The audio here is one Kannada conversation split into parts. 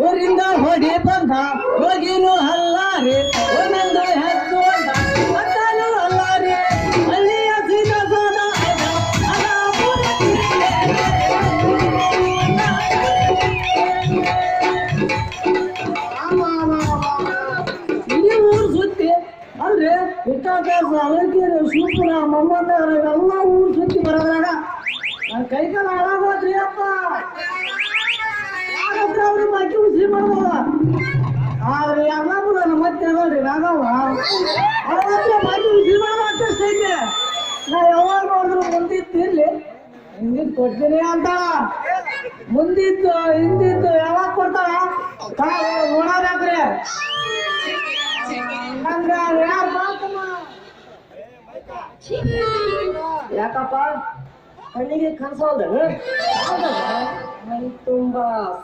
ಊರಿಂದ ಹೊಡಿ ಬಂದ ಹೋಗಿನು ಅಲ್ಲಾರಿ ಒಂದೊಂದು ಹೆದ್ದು ಮತ್ತನು ಅಲ್ಲಾರಿ ಅಲ್ಲಿಯ ಸೀತಾ ಸೋದ ಇಡೀ ಊರು ಸುತ್ತಿ ಅಲ್ರಿ ವಿಕಾಸ ಅಲಕೇರಿ ಸೂಪರ ಮೊಮ್ಮದ ಎಲ್ಲ ಊರು ಸುತ್ತಿ ಬರೋದ್ರಾಗ ನನ್ನ ಕೈಕಾಲ ಹಾಳಾಗೋದ್ರಿ ಅಪ್ಪ ಅವ್ರಿಗೆ ಬಾಕಿ ಉಸಿ ಮಾಡ್ಬೋದ ಆದ್ರೆ ಎಲ್ಲಾರು ಮತ್ತೆ ಅದಲ್ರಿ ರಾಘವ ಅವ್ರ ಹತ್ರ ಬಾಕಿ ಉಸಿ ಮಾಡ್ಬೇಕಷ್ಟೈತೆ ನಾ ಯಾವಾಗ ನೋಡಿದ್ರು ಮುಂದಿದ್ದು ಇರ್ಲಿ ಹಿಂದಿದ್ದು ಕೊಡ್ತೀನಿ ಅಂತ ಮುಂದಿದ್ದು ಹಿಂದಿದ್ದು ಯಾವಾಗ ಕೊಡ್ತಾರ ನೋಡೋದಾಕ್ರಿ ಹಂಗ ಯಾರು ಬಾಕಮ್ಮ ಯಾಕಪ್ಪ ಕಣ್ಣಿಗೆ ಕನ್ಸೋಲ್ದ ಮೈ ತುಂಬ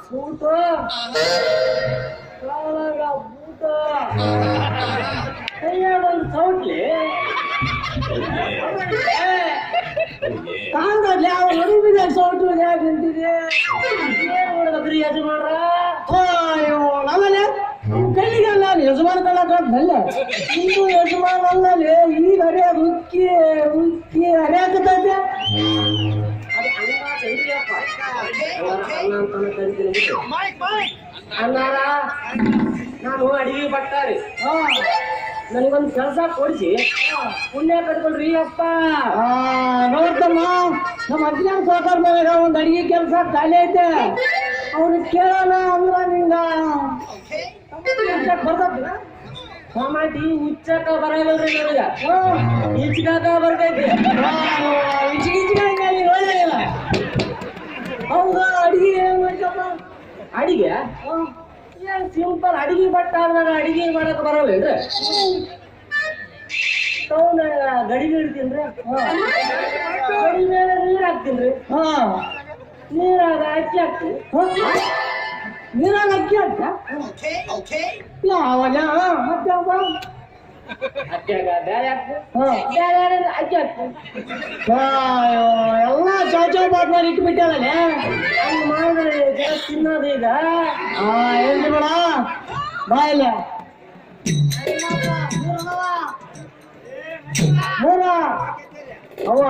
ಸೂಟ ಕಾಲಾಗ ಬೂಟ ಕೈಯಾಡೊಂದು ಸೌಟ್ಲಿ ಕಾಂಗಲ್ಲಿ ಯಾವ ಹುಡುಗಿದ ಸೌಟು ಯಾಕೆ ನಿಂತಿದೆ ಏನು ನೋಡ್ಬೇಕ್ರಿ ಯಜಮಾನ್ರ ಆಮೇಲೆ ಕೈಗೆಲ್ಲ ಯಜಮಾನ ಕಳ್ಳಕಲ್ಲ ಇನ್ನು ಯಜಮಾನ ಅಲ್ಲಲ್ಲಿ ಈಗ ಹರಿಯೋದು ಉಕ್ಕಿ ಉಕ್ಕಿ ಹರಿಯಾಕತ್ತೈತೆ ಅನ್ನಾರ ನಾನು ಅಡಿಗೆ ಬಟ್ಟಾರಿ ನನಗೊಂದು ಕೆಲಸ ಕೊಡಿಸಿ ಪುಣ್ಯ ಕಟ್ಕೊಳ್ರಿ ಅಪ್ಪ ನೋಡ್ತಮ್ಮ ನಮ್ಮ ಅಜ್ಜನ ಸಾಕಾರ ಮನೆಗ ಒಂದು ಅಡಿಗೆ ಕೆಲಸ ಖಾಲಿ ಐತೆ ಅವ್ರಿಗೆ ಕೇಳೋಣ ಅಂದ್ರ ನಿಂಗ ಬರ್ತದ ಟಮಾಟಿ ಉಚ್ಚಕ ಬರಲ್ರಿ ನನಗ ಈಚ್ಕಾಕ ಬರ್ತೈತಿ ಒಳ್ಳೆಯಲ್ಲ ಹೌದಾ ಅಡಿಗೆ ಏನ್ ಮಾಡ್ಕಪ್ಪ ಅಡಿಗೆ ಏನ್ ಸಿಂಪಲ್ ಅಡಿಗೆ ಬಟ್ಟ ಆದ್ರಾಗ ಅಡಿಗೆ ಮಾಡಕ್ ಬರಲ್ಲ ಇದ್ರೆ ತೌನ ಗಡಿಗೆ ಇಡ್ತೀನ್ರಿ ಗಡಿ ಮೇಲೆ ನೀರ್ ಹಾಕ್ತೀನ್ರಿ ನೀರಾಗ ಅಕ್ಕಿ ಹಾಕ್ತೀನಿ ನೀರಾಗ ಅಕ್ಕಿ ಹಾಕ್ತ ಯಾವಾಗ ಮತ್ತೆ ಅಕ್ಕಿಯಾಗ ಬೇರೆ ಹಾಕ್ತೀನಿ ಅಕ್ಕಿ ಹಾಕ್ತೀನಿ ಎಲ್ಲ ಚೌಚೌ ಬಾಟ್ ಮಾಡಿ ಇಟ್ಬಿಟ್ಟಲ್ಲ ಹಂಗ ಮಾಡಿದ್ರೆ ಜನ ತಿನ್ನೋದು ಈಗ ಎಲ್ಲಿ ಬೇಡ ಬಾಯಿಲ್ಲ ಮೂರ ಅವ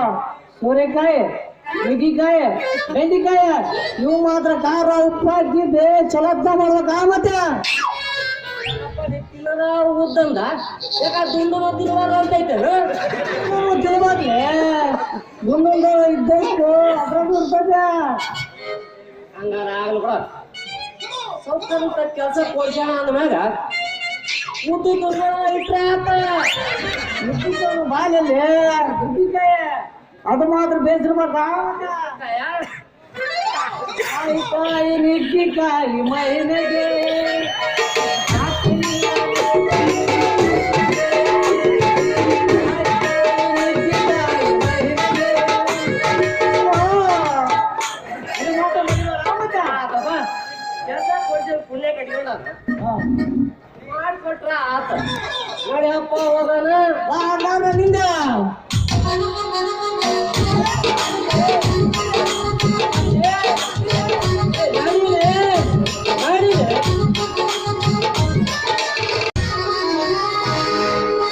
ಸೂರ್ಯಕಾಯಿ ನುಗ್ಗಿಕಾಯಿ ಬೆಂಡಿಕಾಯಿ ಇವು ಮಾತ್ರ ಖಾರ ಉಪ್ಪು ಹಾಕಿದ್ದೆ ಚಲೋತ್ತ ಮಾಡ್ಬೇಕ ಮತ್ತೆ ತಿನ್ನದ ಉದ್ದಂದ ಯಾಕ ದುಂಡು ತಿನ್ನುವಾಗ ಅಂತೈತೆ ತಿನ್ಬಾರ್ಲೆ ದುಂಡು ಇದ್ದಷ್ಟು ಅದ್ರಾಗೂ ಇರ್ತದೆ ಹಂಗಾರ ಆಗ್ಲಿ ಬಿಡ ಸ್ವಲ್ಪ ಕೆಲಸ ಕೊಡ್ಸೋಣ ಅಂದ್ಮ್ಯಾಗ ಮುದ್ದು ಇಟ್ರೆ ಬಾಯಲ್ಲಿ ನುಗ್ಗಿಕಾಯಿ ಅದು ಮಾತ್ರ ಬೇಯಿಸಿರ್ಬೇಕ ಕಾಯಿ ನುಗ್ಗಿಕಾಯಿ ಮೈನೆಗೆ ಪುಣ್ಯ ಕಟ್ಕೊಂಡ ಮಾಡ್ಕೊಟ್ರ ಆತ ನೋಡಿ ಅಪ್ಪ ಹೋಗೋಣ ನಿಂದ